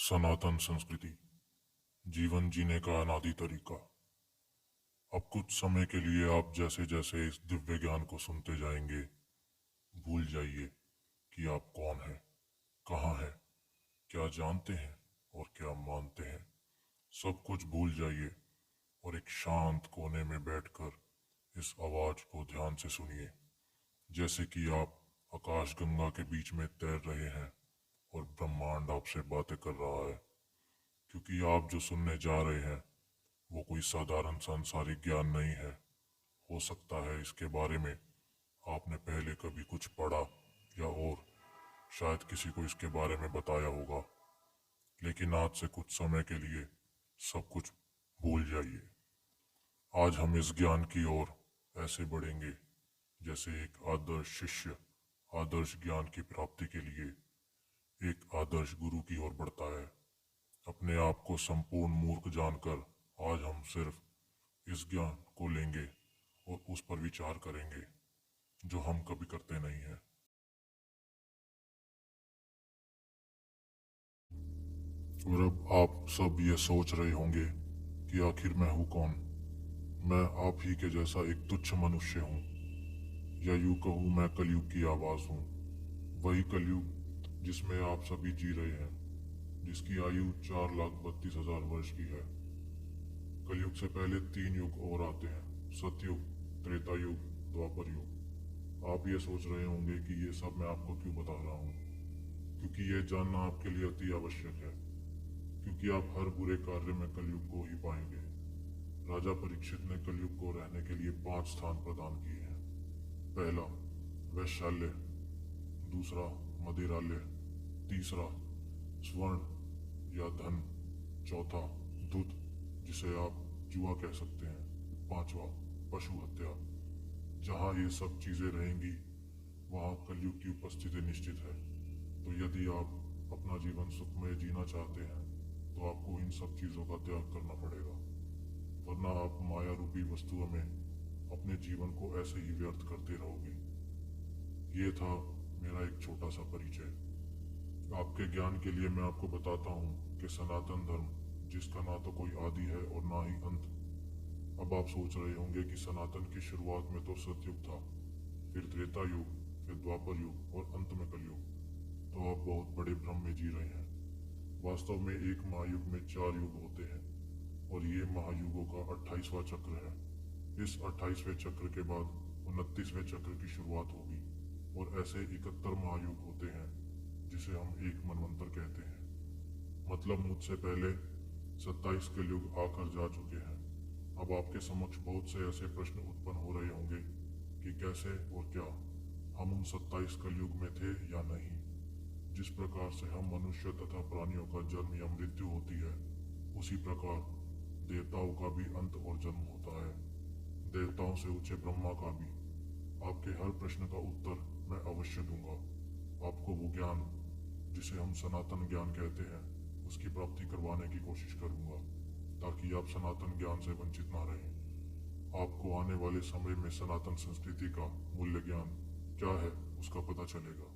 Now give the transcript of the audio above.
सनातन संस्कृति जीवन जीने का अनादि तरीका। अब कुछ समय के लिए आप जैसे जैसे इस दिव्य ज्ञान को सुनते जाएंगे, भूल जाइए कि आप कौन हैं, कहाँ हैं, क्या जानते हैं और क्या मानते हैं। सब कुछ भूल जाइए और एक शांत कोने में बैठकर इस आवाज को ध्यान से सुनिए, जैसे कि आप आकाश गंगा के बीच में तैर रहे हैं और ब्रह्मांड आपसे बातें कर रहा है। क्योंकि आप जो सुनने जा रहे हैं वो कोई साधारण सांसारिक ज्ञान नहीं है। हो सकता है इसके बारे में आपने पहले कभी कुछ पढ़ा या और शायद किसी को इसके बारे में बताया होगा, लेकिन आज से कुछ समय के लिए सब कुछ भूल जाइए। आज हम इस ज्ञान की ओर ऐसे बढ़ेंगे जैसे एक आदर्श शिष्य आदर्श ज्ञान की प्राप्ति के लिए एक आदर्श गुरु की ओर बढ़ता है। अपने आप को संपूर्ण मूर्ख जानकर आज हम सिर्फ इस ज्ञान को लेंगे और उस पर विचार करेंगे जो हम कभी करते नहीं हैं। और अब आप सब ये सोच रहे होंगे कि आखिर मैं हूं कौन। मैं आप ही के जैसा एक तुच्छ मनुष्य हूं, या यूं कहूं मैं कलयुग की आवाज हूं। वही कलयुग जिसमें आप सभी जी रहे हैं, जिसकी आयु 4,32,000 वर्ष की है। कलयुग से पहले 3 युग और आते हैं, सतयुग, त्रेता युग, द्वापर युग। आप ये सोच रहे होंगे कि ये सब मैं आपको क्यों बता रहा हूँ, क्योंकि ये जानना आपके लिए अति आवश्यक है। क्योंकि आप हर बुरे कार्य में कलयुग को ही पाएंगे। राजा परीक्षित ने कलयुग को रहने के लिए 5 स्थान प्रदान किए हैं। पहला वैश्यालय, दूसरा मदिरालय, तीसरा स्वर्ण या धन, चौथा दूध जिसे आप जुआ कह सकते हैं, पांचवा पशु हत्या। जहां ये सब चीजें रहेंगी वहां कलयुग की उपस्थिति निश्चित है। तो यदि आप अपना जीवन सुखमय जीना चाहते हैं तो आपको इन सब चीजों का त्याग करना पड़ेगा, वरना आप माया रूपी वस्तुओं में अपने जीवन को ऐसे ही व्यर्थ करते रहोगे। ये था मेरा एक छोटा सा परिचय। आपके ज्ञान के लिए मैं आपको बताता हूँ कि सनातन धर्म, जिसका ना तो कोई आदि है और ना ही अंत। अब आप सोच रहे होंगे कि सनातन की शुरुआत में तो सतयुग था, फिर त्रेता युग, फिर द्वापर युग और अंत में कलयुग। तो आप बहुत बड़े भ्रम में जी रहे हैं। वास्तव में एक महायुग में 4 युग होते हैं और ये महायुगों का 28वां चक्र है। इस 28वें चक्र के बाद 29वें चक्र की शुरुआत होगी और ऐसे 71 महायुग होते हैं जिसे हम एक मनवंतर कहते हैं। मतलब मुझसे पहले 27 कलयुग आकर जा चुके हैं। अब आपके समक्ष बहुत से ऐसे प्रश्न उत्पन्न हो रहे होंगे कि कैसे और क्या हम उन 27 कलयुग में थे या नहीं। जिस प्रकार से हम मनुष्य तथा प्राणियों का जन्म या मृत्यु होती है, उसी प्रकार देवताओं का भी अंत और जन्म होता है, देवताओं से ऊंचे ब्रह्मा का भी। आपके हर प्रश्न का उत्तर मैं अवश्य दूंगा। आपको वो ज्ञान जिसे हम सनातन ज्ञान कहते हैं उसकी प्राप्ति करवाने की कोशिश करूंगा, ताकि आप सनातन ज्ञान से वंचित ना रहें। आपको आने वाले समय में सनातन संस्कृति का मूल्य ज्ञान क्या है उसका पता चलेगा।